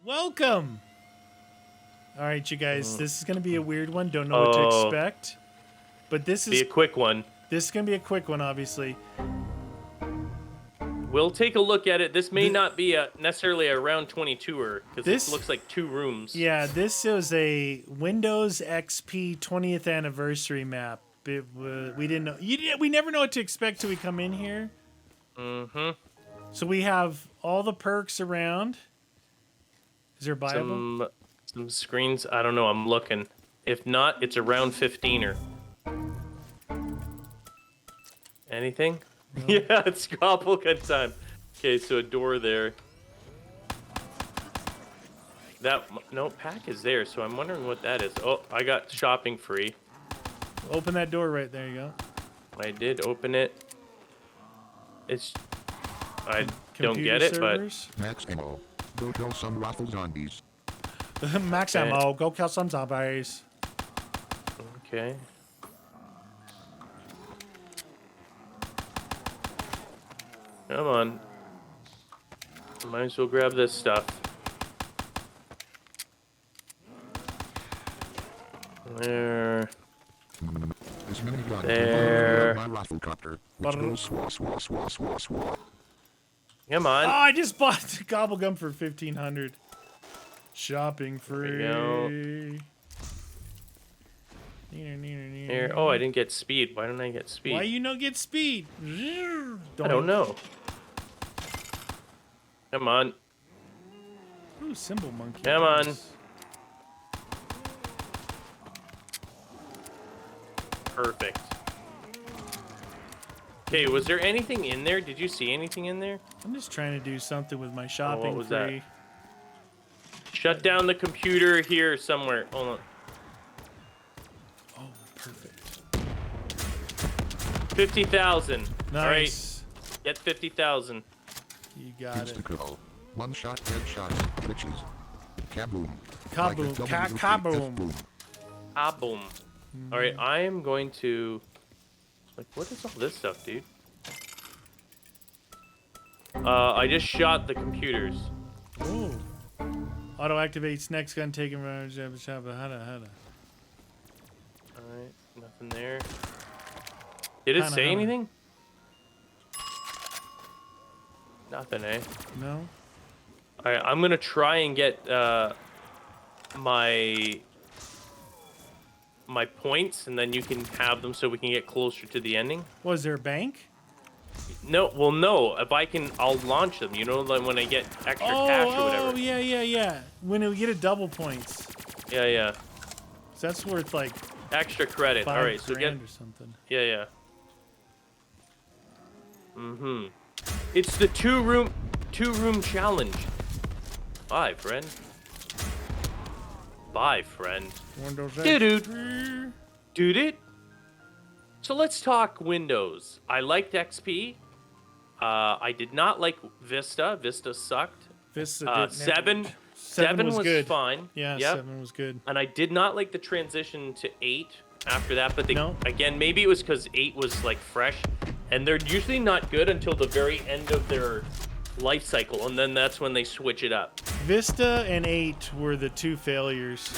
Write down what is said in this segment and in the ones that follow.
Welcome. All right, you guys. This is gonna be a weird one. Don't know what to expect, but this is a quick one. This is gonna be a quick one, obviously. We'll take a look at it. This may not be necessarily a round 22er because this looks like 2 rooms. Yeah, this is a Windows XP 20th anniversary map. We didn't know. We never know what to expect till we come in here. Mm-hmm. So we have all the perks around. Is there a Bible? Some screens. I don't know. I'm looking. If not, it's a round 15er. Anything? No. Yeah, it's Gobblegut time. Okay, so a door there. No pack is there, so I'm wondering what that is. Oh, I got shopping free. Open that door right there. You go. I did open it. I don't get it, servers? But max ammo. Go kill some raffle zombies. Max ammo. Go kill some zombies. Okay. Come on. Might as well grab this stuff. There. There. My raffle copter. Come on. Oh, I just bought Gobblegum for 1,500. Shopping free. Here. Oh, I didn't get speed. Why didn't I get speed? Why you not get speed? I don't know. Come on. Ooh, symbol monkey. Come on. Perfect. Okay, was there anything in there? Did you see anything in there? I'm just trying to do something with my shopping what was free. that? Shut down the computer here somewhere. Hold on. Oh, perfect. 50,000. Nice. All right. Get 50,000. You got it. One shot, headshot, glitches. Kaboom. Kaboom. Kaboom. Kaboom. All right, I am going to. Like, what is all this stuff, dude? I just shot the computers. Ooh. Auto activates next gun taken from Hada. Alright, nothing there. Did it say anything? Nothing, eh? No. Alright, I'm gonna try and get my points, and then you can have them so we can get closer to the ending. Was there a bank? No, well, no. If I can, I'll launch them. You know, like when I get extra cash or whatever. Oh, yeah. When we get a double points. Yeah. So that's worth like extra credit. All right, so get or something. Yeah. It's the two room challenge. Bye, friend. Windows Dude it. So let's talk Windows. I liked XP. I did not like Vista. Vista sucked. Vista did 7 was good. fine. Yeah, yep. 7 was good. And I did not like the transition to 8 after that. But again, maybe it was because 8 was like fresh, and they're usually not good until the very end of their life cycle, and then that's when they switch it up. Vista and 8 were the two failures.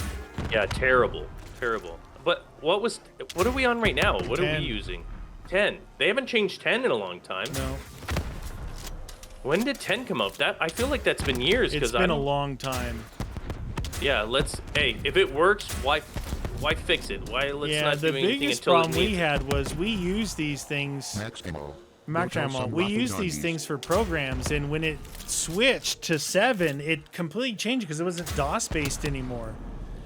Yeah, terrible. But what are we on right now? What 10. Are we using? 10. They haven't changed 10 in a long time. No. When did 10 come out? That I feel like that's been years. It's been a long time. Yeah, hey, if it works, why fix it? Let's not do anything until it needs it. The biggest problem we had was we use these things. Max ammo. We use these things for programs, and when it switched to 7, it completely changed because it wasn't DOS based anymore.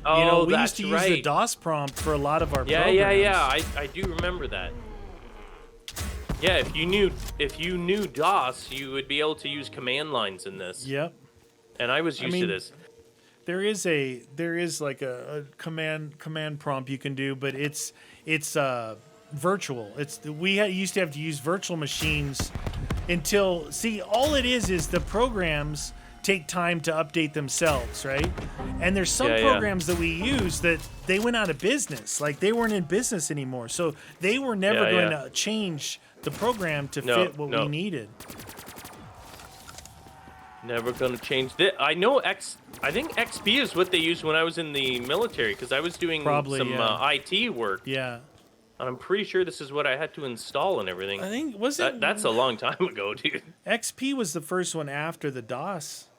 Oh, we used to use the DOS prompt for a lot of our programs. Yeah. I do remember that. Yeah, if you knew DOS, you would be able to use command lines in this. Yep. And I was used to this. There is like a command prompt you can do, but it's virtual. We used to have to use virtual machines until all it is the programs take time to update themselves, right? And there's some programs that we use that they went out of business. Like they weren't in business anymore. So they were never going to change the program to fit what we needed. Never gonna change. I know I think XP is what they used when I was in the military because I was doing some IT work. Yeah. I'm pretty sure this is what I had to install and everything. I think That's a long time ago, dude. XP was the first one after the DOS.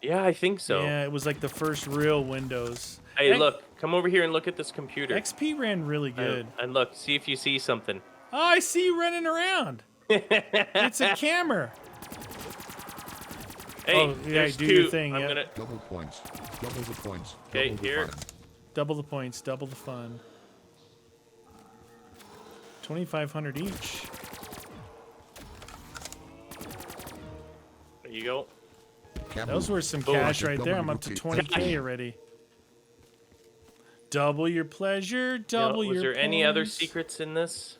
Yeah, I think so. Yeah, it was like the first real Windows. Hey, look, come over here and look at this computer. XP ran really good. And look, see if you see something. Oh, I see you running around. It's a camera. Hey, oh, yeah, there's do two. your thing. Double points. Double the points. Okay, double the here. fun. Double the points, double the fun. 2,500 each. There you go. Those were some cash right there. I'm up to 20K already. Double your pleasure, double your Was there points. any other secrets in this?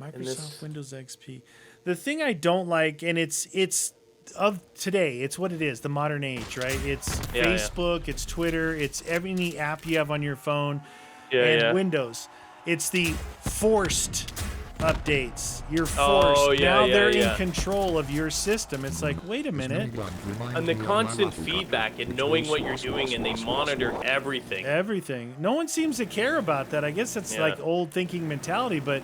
Microsoft Windows XP. The thing I don't like, and it's of today, it's what it is, the modern age, right? It's Facebook, it's Twitter, it's any app you have on your phone, and Windows. It's the forced updates. You're forced. Now they're in control of your system. It's like, wait a minute. And the constant feedback and knowing what you're doing, and they monitor everything. Everything. No one seems to care about that. I guess that's like old thinking mentality, but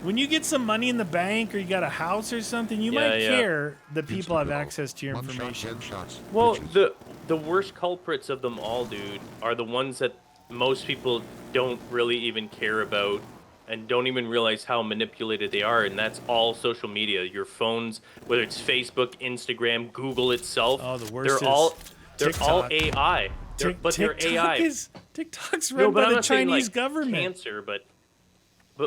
when you get some money in the bank or you got a house or something, you might care that people have access to your information. Well, the worst culprits of them all, dude, are the ones that most people don't really even care about and don't even realize how manipulated they are, and that's all social media. Your phones, whether it's Facebook, Instagram, Google itself, oh, the worst they're all AI. They're AI. TikTok's run by the Chinese government. Cancer, but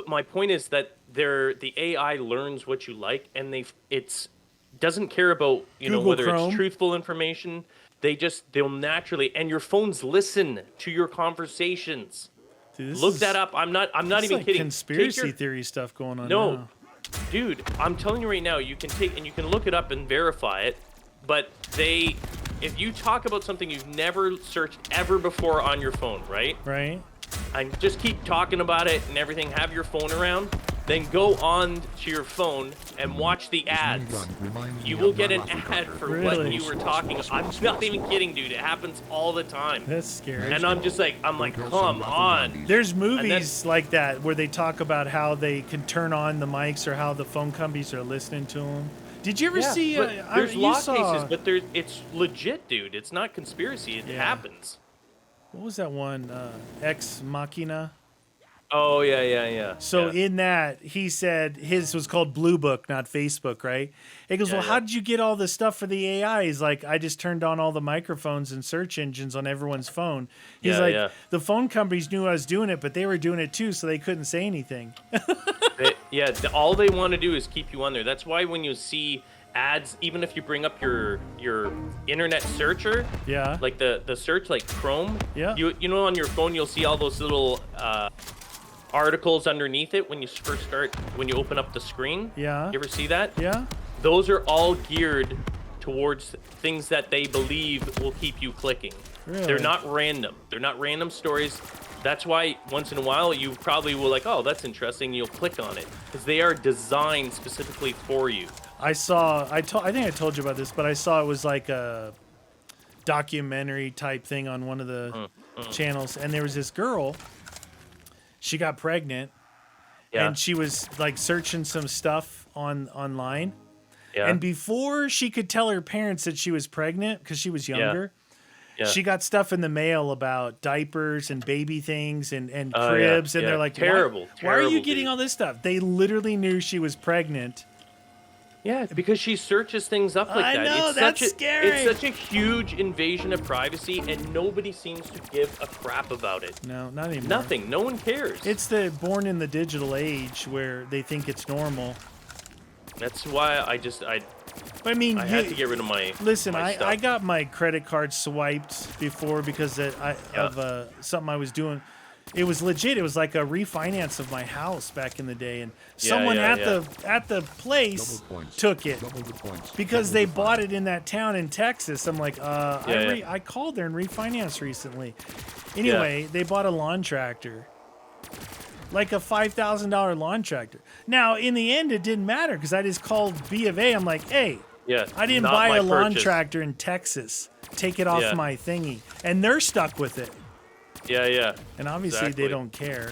my point is that the AI learns what you like, and it doesn't care about whether it's truthful information. They'll naturally, and your phones listen to your conversations. Dude, look that up. I'm not even like kidding. Conspiracy theory stuff going on. No, dude, I'm telling you right now, you can take and you can look it up and verify it. But if you talk about something you've never searched ever before on your phone, right? Right. And just keep talking about it and everything. Have your phone around. Then go on to your phone and watch the ads. You will get an ad for what you were talking about. I'm not even kidding, dude. It happens all the time. That's scary. And I'm like, come on. There's movies like that where they talk about how they can turn on the mics or how the phone companies are listening to them. Did you ever see? There's law cases, but it's legit, dude. It's not conspiracy. It happens. What was that one? Ex Machina. Oh, yeah. So in that, he said his was called Blue Book, not Facebook, right? He goes, how did you get all this stuff for the AI? He's like, I just turned on all the microphones and search engines on everyone's phone. He's the phone companies knew I was doing it, but they were doing it too, so they couldn't say anything. All they want to do is keep you on there. That's why when you see ads, even if you bring up your internet searcher, like the search, like Chrome, you know, on your phone, you'll see all those little articles underneath it when you open up the screen. Yeah. You ever see that? Yeah. Those are all geared towards things that they believe will keep you clicking. Really? They're not random. They're not random stories. That's why once in a while you probably will like, oh, that's interesting. You'll click on it because they are designed specifically for you. I think I told you about this, but I saw it was like a documentary type thing on one of the channels, and there was this girl. She got pregnant, and she was like searching some stuff online. Yeah. And before she could tell her parents that she was pregnant, because she was younger, she got stuff in the mail about diapers and baby things and cribs. And they're like, terrible. Why are you getting all this stuff? They literally knew she was pregnant. Yeah, because she searches things up like that. I know, that's scary. It's such a huge invasion of privacy, and nobody seems to give a crap about it. No, not anymore. Nothing. No one cares. It's the born in the digital age where they think it's normal. That's why I had to get rid of my Listen, my stuff. I got my credit card swiped before because of something I was doing. It was legit. It was like a refinance of my house back in the day, and someone at the place took it because they bought it in that town in Texas. I'm like, I called there and refinanced recently. Anyway, they bought a lawn tractor, like a $5,000 lawn tractor. Now, in the end, it didn't matter because I just called B of A. I'm like, hey, Yeah. I didn't not buy my a lawn purchase. tractor in Texas. Take it off Yeah. my thingy. And they're stuck with it. Yeah, yeah. And obviously Exactly. they don't care.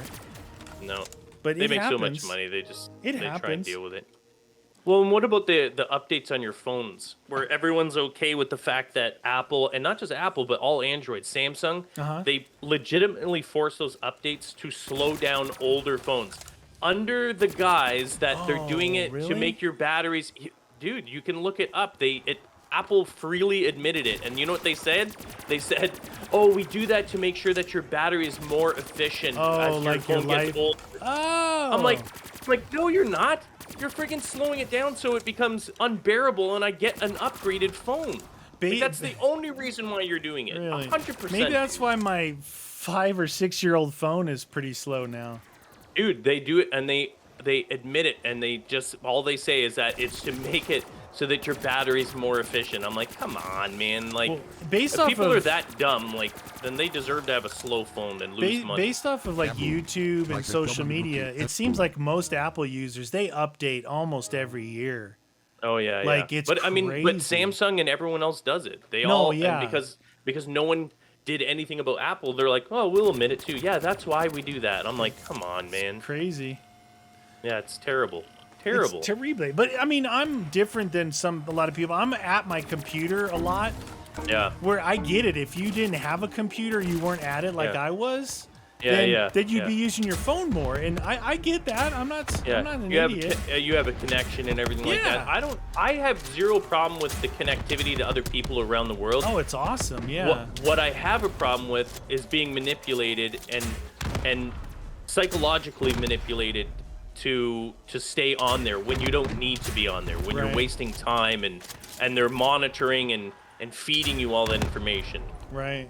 No. But They it make happens. so much money, they just It they try and happens. deal with it. Well, and what about the updates on your phones, where everyone's okay with the fact that Apple, and not just Apple, but all Android, Samsung, they legitimately force those updates to slow down older phones, under the guise that they're doing it to really? make your batteries. Dude, you can look it up. Apple freely admitted it, and you know what they said? They said, "Oh, we do that to make sure that your battery is more efficient as your like your phone gets life. older." Oh. I'm like, no, you're not. You're freaking slowing it down so it becomes unbearable, and I get an upgraded phone. Like, that's the only reason why you're doing it. Really? 100%. Maybe that's why my 5 or 6 year old phone is pretty slow now. Dude, they do it, and they admit it, and all they say is that it's to make it so that your battery's more efficient. I'm like, come on, man. Like, based if off people of, are that dumb, like, then they deserve to have a slow phone and lose money. based off of like YouTube and Like a social double media, loop. it seems like most Apple users, they update almost every year. Oh yeah, Like, yeah. it's but I mean, but crazy. Samsung and everyone else does it. They No, all, yeah. and because no one did anything about Apple, they're like, oh, we'll admit it too. Yeah, that's why we do that. I'm like, come on, man. Crazy. Yeah, it's terrible. Terrible. It's terrible. But I mean, I'm different than a lot of people. I'm at my computer a lot, Yeah. where I get it. If you didn't have a computer, you weren't at it like Yeah. I was. Yeah, then you'd yeah. be using your phone more, and I get that. I'm not an you idiot. you have a connection and everything like Yeah. that. I have zero problem with the connectivity to other people around the world. Oh, it's awesome. Yeah. What I have a problem with is being manipulated and psychologically manipulated to stay on there when you don't need to be on there, when you're Right. wasting time and they're monitoring and feeding you all that information. Right.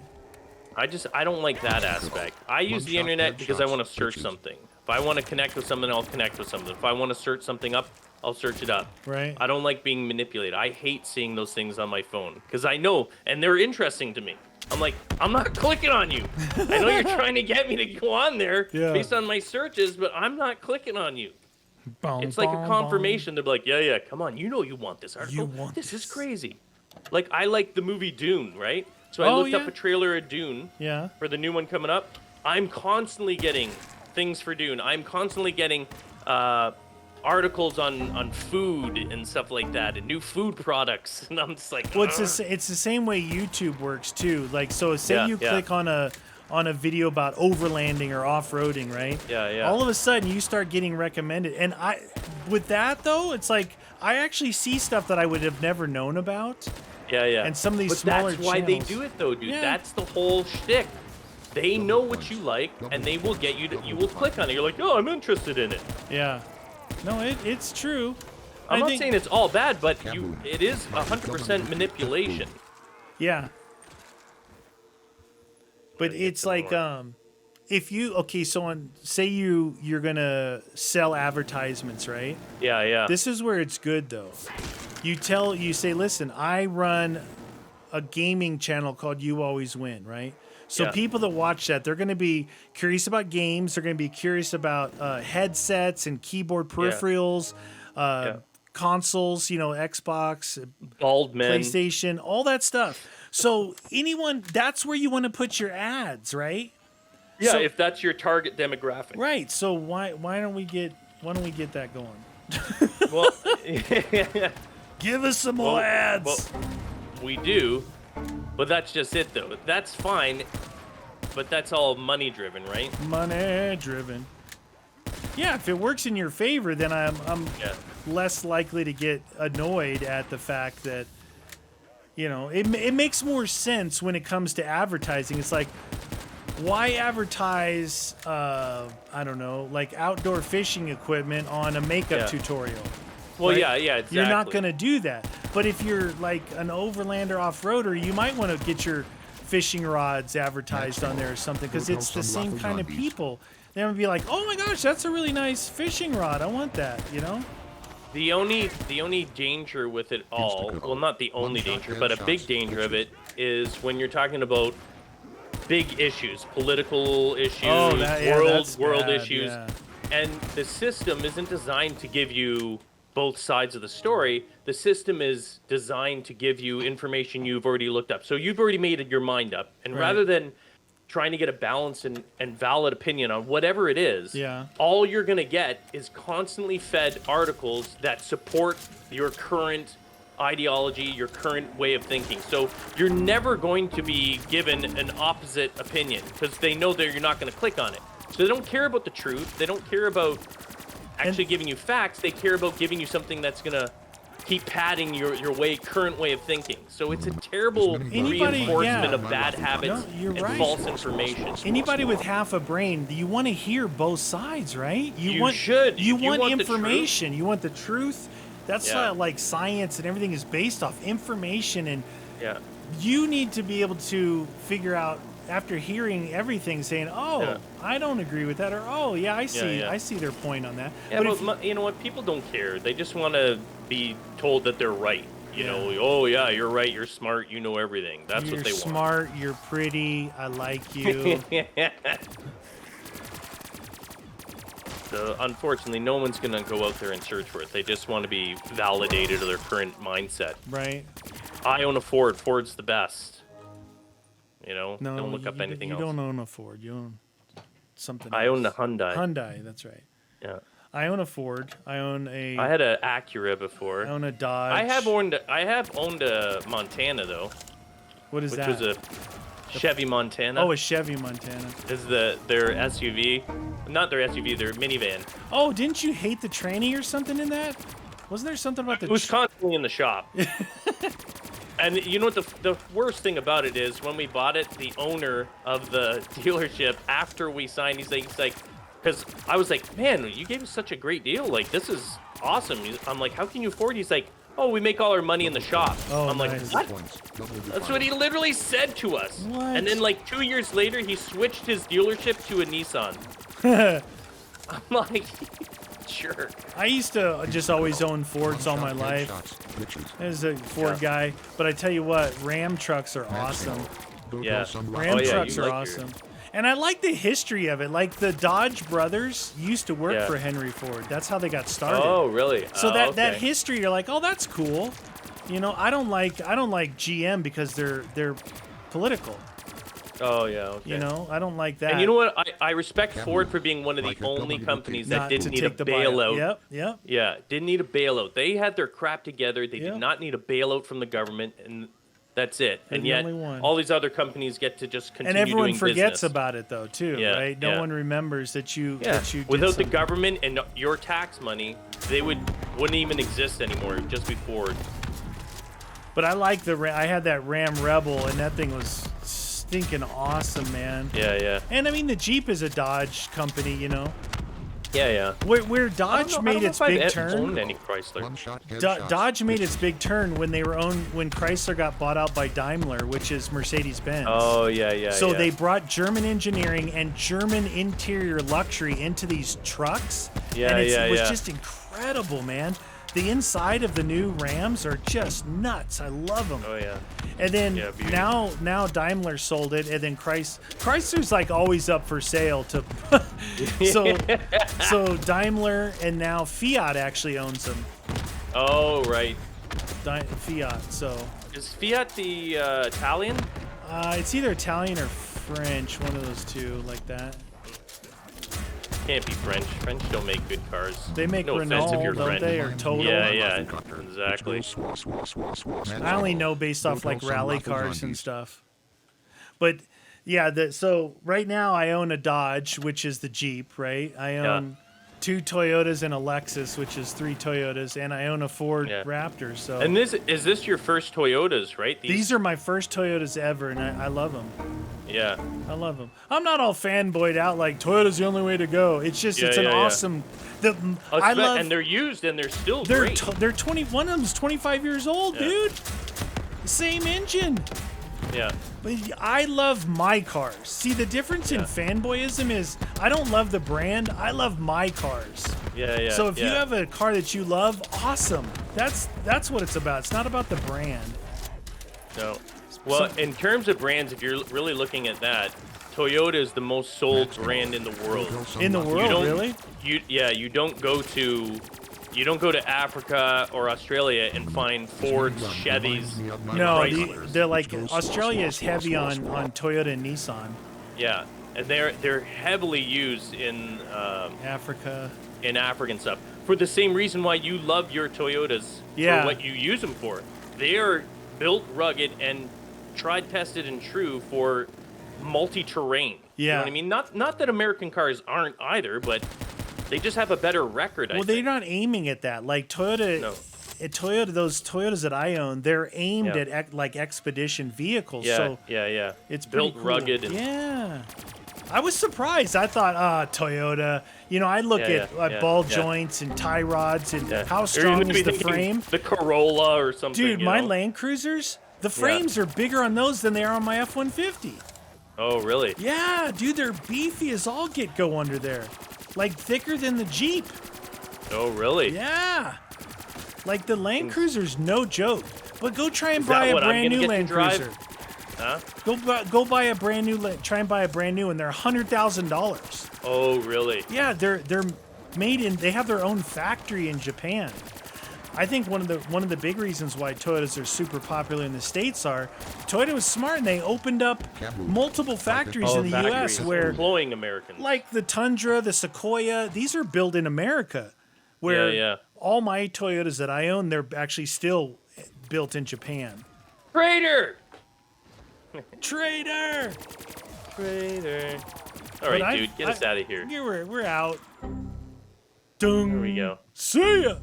I don't like that aspect. I use the internet because I want to search Pitches. something. If I want to connect with something, I'll connect with something. If I want to search something up, I'll search it up. Right. I don't like being manipulated. I hate seeing those things on my phone because I know, and they're interesting to me. I'm like, I'm not clicking on you. I know you're trying to get me to go on there Yeah. based on my searches, but I'm not clicking on you. Boom, It's like a boom, confirmation. They're like, yeah, come on. You know you want this article. want this is this. crazy. Like, I like the movie Dune, right? So I Oh, looked up yeah. a trailer of Dune boom. Yeah. for the new one coming up. I'm constantly getting things for Dune. I'm constantly getting articles on food and stuff like that, and new food products. And I'm just like, Well, "Ugh." it's the same way YouTube works too. Like, so say Yeah, you yeah. click on a video about overlanding or off-roading, right? Yeah, yeah. All of a sudden, you start getting recommended, and with that though, it's like I actually see stuff that I would have never known about. Yeah. And some of these but smaller that's why they channels. do it, though, dude. Yeah. That's the whole shtick. They know what you like, and they will get you to. You will click on it. You're like, oh, I'm interested in it. Yeah. No, it's true. I'm I not think- saying it's all bad, but it is 100% manipulation. Yeah. But it's like if you say you're gonna sell advertisements, right? Yeah. This is where it's good though. You say, listen, I run a gaming channel called YouAlwaysWin, right? So Yeah. people that watch that, they're going to be curious about games. They're going to be curious about headsets and keyboard peripherals, consoles, Xbox, Bald men. PlayStation, all that stuff. So that's where you want to put your ads, right? Yeah, So- if that's your target demographic. Right. So why don't we get that going? Well, Give us some more ads. well, we do, but that's just it, though. That's fine, but that's all money driven, right? Money driven. Yeah, if it works in your favor, then I'm Yeah. less likely to get annoyed at the fact that it makes more sense when it comes to advertising. It's like, why advertise I don't know, like outdoor fishing equipment on a makeup Yeah. tutorial? Well, Right? yeah, exactly. You're not going to do that. But if you're like an overlander off-roader, you might want to get your fishing rods advertised on there or something, because it's the same kind of people. They're going to be like, oh my gosh, that's a really nice fishing rod. I want that, The only danger with it all, well, not the only danger, but a big danger of it is when you're talking about big issues, political issues, that's world bad, issues, yeah. and the system isn't designed to give you both sides of the story, the system is designed to give you information you've already looked up. So you've already made your mind up. And rather than trying to get a balanced and valid opinion on whatever it is, all you're going to get is constantly fed articles that support your current ideology, your current way of thinking. So you're never going to be given an opposite opinion because they know that you're not going to click on it. So they don't care about the truth. They don't care about actually giving you facts. They care about giving you something that's going to keep padding your current way of thinking. So it's a terrible reinforcement of bad habits and false information. Anybody with half a brain, you want to hear both sides, right? You want information. You want the truth. That's like science and everything is based off information, and you need to be able to figure out after hearing everything, saying, "Oh, I don't agree with that," or "Oh, yeah, I see their point on that." Yeah, but you know what? People don't care. They just want to be told that they're right. You know, oh yeah, you're right. You're smart. You know everything. That's what they want. You're smart. You're pretty. I like you. So unfortunately, no one's gonna go out there and search for it. They just want to be validated of their current mindset. Right. I own a Ford. Ford's the best. You know, no, don't look up anything else. You don't own a Ford. You own something I else. own a Hyundai. Hyundai, that's right. Yeah. I own a Ford. I had an Acura before. I own a Dodge. I have owned a Montana though. What is that? Which was a Chevy Montana. Oh, a Chevy Montana. Is their SUV. Not their SUV, their minivan. Oh, didn't you hate the tranny or something in that? Wasn't there something about the... It was constantly in the shop. And you know what the worst thing about it is, when we bought it, the owner of the dealership, after we signed, he's like, because I was like, man, you gave us such a great deal. Like, this is awesome. I'm like, how can you afford it? He's like, oh, we make all our money in the shop. Oh, I'm like, what? That's what he literally said to us. What? And then like 2 years later, he switched his dealership to a Nissan. I'm like, sure. I used to just always own Fords all my life. As a Ford guy, but I tell you what, Ram trucks are awesome. Yeah, Ram trucks are awesome. And I like the history of it. Like the Dodge brothers used to work for Henry Ford. That's how they got started. Oh, really? So that history, you're like, oh, that's cool. You know, I don't like GM because they're political. Oh, yeah, okay. You know, I don't like that. And you know what? I respect Ford for being one of the only companies that didn't need a bailout. Yep. Yeah, didn't need a bailout. They had their crap together. They did not need a bailout from the government, and that's it. And yet, all these other companies get to just continue doing business. And everyone forgets about it, though, too, right? No one remembers that you did without the government and your tax money, they wouldn't even exist anymore. It would just be Ford. But I like I had that Ram Rebel, and that thing was stinking awesome, man. Yeah. And I mean, the Jeep is a Dodge company, you know. Yeah. Where Dodge made its big turn. Owned any Chrysler. Dodge made its big turn when Chrysler got bought out by Daimler, which is Mercedes-Benz. Oh yeah. So they brought German engineering and German interior luxury into these trucks. Yeah, and it was just incredible, man. The inside of the new Rams are just nuts. I love them. Oh yeah. And then now Daimler sold it, and then Chrysler's like always up for sale to. so Daimler and now Fiat actually owns them. Oh right. Fiat. So. Is Fiat the Italian? It's either Italian or French, one of those two, like that. Can't be French. French don't make good cars. They make Renault, don't they? Or Total? Yeah, exactly. I only know based off like rally cars and stuff. But yeah, so right now I own a Dodge, which is the Jeep, right? I own 2 Toyotas and a Lexus, which is 3 Toyotas, and I own a Ford Raptor. So. And is this your first Toyotas, right? These are my first Toyotas ever, and I love them. Yeah. I love them. I'm not all fanboyed out like Toyota's the only way to go. It's just it's an awesome. I love, and they're used and they're still great. They're 20. One of them's 25 years old, dude. Same engine. Yeah. But I love my cars. See, the difference in fanboyism is I don't love the brand. I love my cars. Yeah. So if you have a car that you love, awesome. That's what it's about. It's not about the brand. No. Well, in terms of brands, if you're really looking at that, Toyota is the most sold brand in the world. In the world, really? You don't go to You don't go to Africa or Australia and find Fords, Chevys. No, Chryslers. they're like Australia is heavy on Toyota and Nissan. Yeah, and they're heavily used in Africa. In African stuff for the same reason why you love your Toyotas for what you use them for. They are built rugged and tried, tested, and true for multi-terrain. Yeah. You know what I mean? Not that American cars aren't either, but they just have a better record. Well, they're not aiming at that. Like Toyota, those Toyotas that I own, they're aimed at like expedition vehicles. Yeah, so yeah. It's built cool. rugged. And yeah. I was surprised. I thought, Toyota. You know, I look at ball joints and tie rods and how strong is the frame. The Corolla or something. Dude, my Land Cruisers, the frames are bigger on those than they are on my F-150. Oh, really? Yeah, dude, they're beefy as all get go under there. Like thicker than the Jeep. Oh, really? Yeah. Like the Land Cruiser's no joke. But go try and buy a brand new Land Cruiser. Huh? Go buy a brand new. Try and buy a brand new, and they're $100,000. Oh, really? Yeah, they're made in. They have their own factory in Japan. I think one of the big reasons why Toyotas are super popular in the States are Toyota was smart and they opened up multiple factories in the U.S. where employing Americans, like the Tundra, the Sequoia, these are built in America. Where all my Toyotas that I own, they're actually still built in Japan. Traitor. Traitor! All right, dude, get us out of here. We're out. Dung. There we go. See ya!